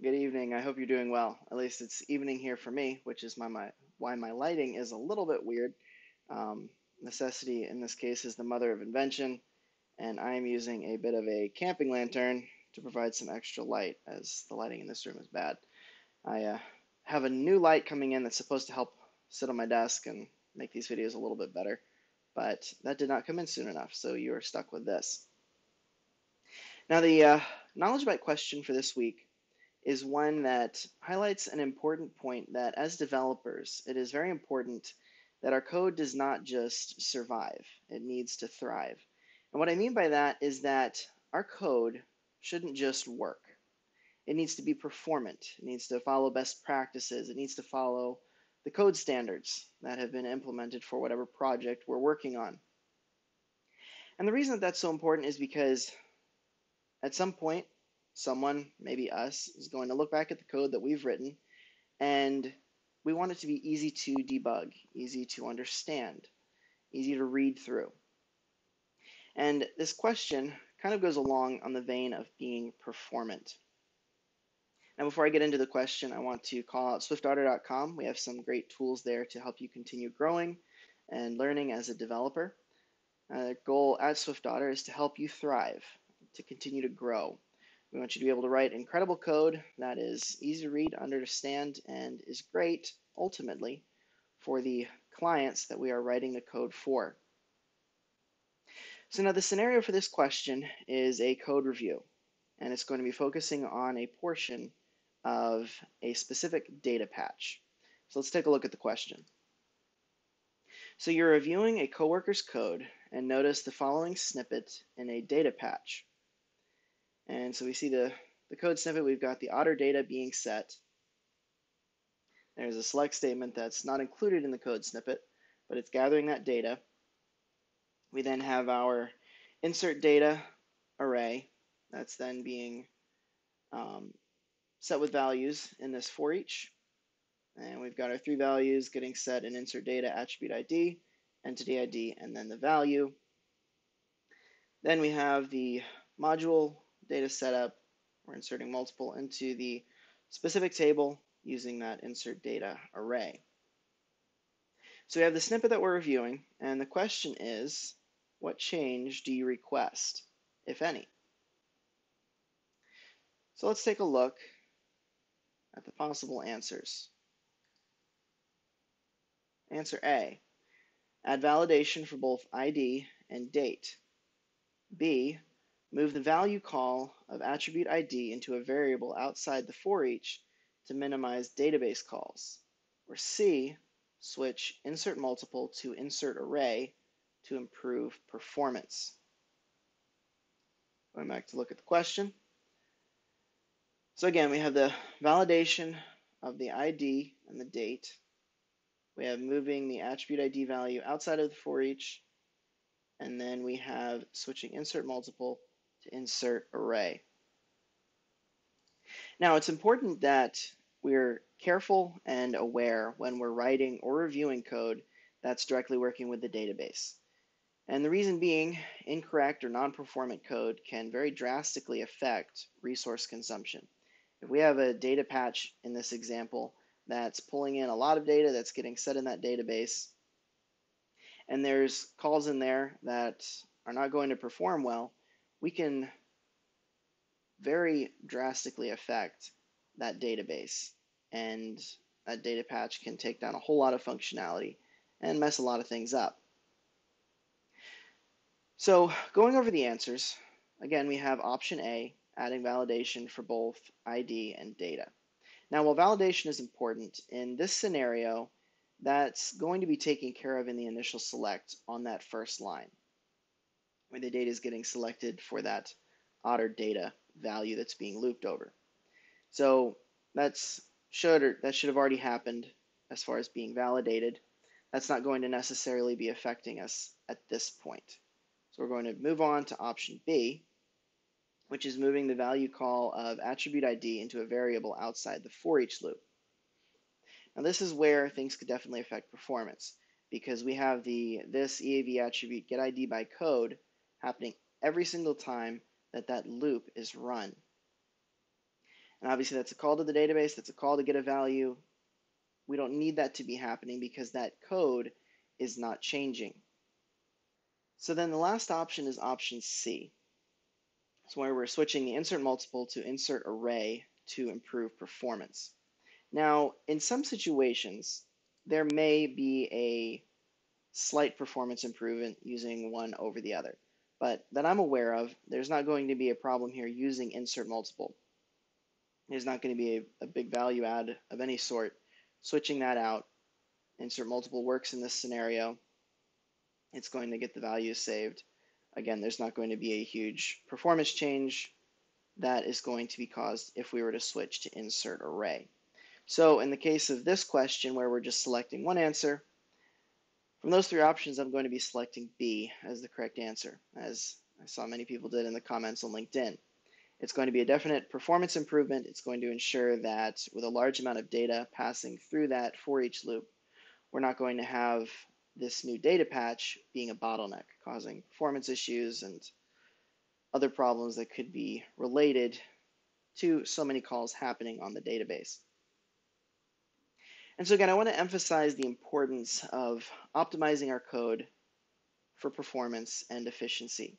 Good evening. I hope you're doing well. At least it's evening here for me, which is why my lighting is a little bit weird. Necessity in this case is the mother of invention, and I am using a bit of a camping lantern to provide some extra light as the lighting in this room is bad. I have a new light coming in that's supposed to help sit on my desk and make these videos a little bit better, but that did not come in soon enough, so you are stuck with this. Now the knowledge bite question for this week is one that highlights an important point that as developers, it is very important that our code does not just survive, it needs to thrive. And what I mean by that is that our code shouldn't just work. It needs to be performant, it needs to follow best practices, it needs to follow the code standards that have been implemented for whatever project we're working on. And the reason that that's so important is because at some point, someone, maybe us, is going to look back at the code that we've written, and we want it to be easy to debug, easy to understand, easy to read through. And this question kind of goes along on the vein of being performant. Now, before I get into the question, I want to call out SwiftOtter.com. We have some great tools there to help you continue growing and learning as a developer. The goal at SwiftOtter is to help you thrive, to continue to grow. We want you to be able to write incredible code that is easy to read, understand, and is great, ultimately, for the clients that we are writing the code for. So now the scenario for this question is a code review, and it's going to be focusing on a portion of a specific data patch. So let's take a look at the question. So you're reviewing a coworker's code and notice the following snippet in a data patch. And so we see the code snippet, we've got the otterData being set. There's a select statement that's not included in the code snippet, but it's gathering that data. We then have our insertData array that's then being set with values in this foreach. And we've got our three values getting set in insertData attribute ID, entity ID, and then the value. Then we have the moduleDataSetup. We're inserting multiple into the specific table using that insertData array. So we have the snippet that we're reviewing, and the question is, what change do you request, if any? So let's take a look at the possible answers. Answer A, add validation for both ID and date. B, move the value call of attribute ID into a variable outside the foreach to minimize database calls. Or C, switch insertMultiple to insertArray to improve performance. Going back to look at the question. So again, we have the validation of the ID and the date. We have moving the attribute ID value outside of the foreach, and then we have switching insertMultiple to insertArray. Now, it's important that we're careful and aware when we're writing or reviewing code that's directly working with the database. And the reason being, incorrect or non-performant code can very drastically affect resource consumption. If we have a data patch in this example that's pulling in a lot of data that's getting set in that database, and there's calls in there that are not going to perform well, we can very drastically affect that database. And that data patch can take down a whole lot of functionality and mess a lot of things up. So going over the answers, again, we have option A, adding validation for both ID and data. Now, while validation is important, in this scenario, that's going to be taken care of in the initial select on that first line, where the data is getting selected for that otterData value that's being looped over. So that should have already happened as far as being validated. That's not going to necessarily be affecting us at this point. So we're going to move on to option B, which is moving the value call of attribute ID into a variable outside the foreach loop. Now this is where things could definitely affect performance, because we have this eavAttribute getIdByCode happening every single time that loop is run. And obviously that's a call to the database, that's a call to get a value. We don't need that to be happening because that code is not changing. So then the last option is option C. It's where we're switching the insertMultiple to insertArray to improve performance. Now, in some situations, there may be a slight performance improvement using one over the other. But that I'm aware of, there's not going to be a problem here using insertMultiple. There's not going to be a big value add of any sort. Switching that out, insertMultiple works in this scenario. It's going to get the values saved. Again, there's not going to be a huge performance change that is going to be caused if we were to switch to insertArray. So in the case of this question where we're just selecting one answer, from those three options, I'm going to be selecting B as the correct answer, as I saw many people did in the comments on LinkedIn. It's going to be a definite performance improvement. It's going to ensure that with a large amount of data passing through that foreach loop, we're not going to have this new data patch being a bottleneck, causing performance issues and other problems that could be related to so many calls happening on the database. And so again, I want to emphasize the importance of optimizing our code for performance and efficiency.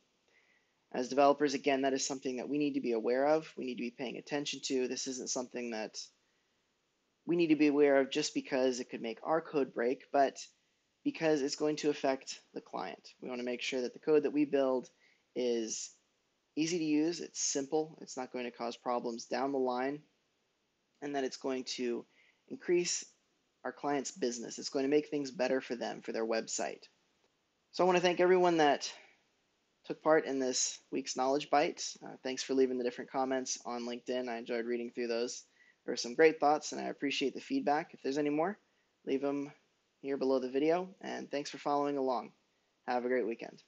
As developers, again, that is something that we need to be aware of. We need to be paying attention to. This isn't something that we need to be aware of just because it could make our code break, but because it's going to affect the client. We want to make sure that the code that we build is easy to use, it's simple, it's not going to cause problems down the line, and that it's going to increase our client's business. It's going to make things better for them, for their website. So I want to thank everyone that took part in this week's Knowledge Bites. Thanks for leaving the different comments on LinkedIn. I enjoyed reading through those. There were some great thoughts, and I appreciate the feedback. If there's any more, leave them here below the video, and thanks for following along. Have a great weekend.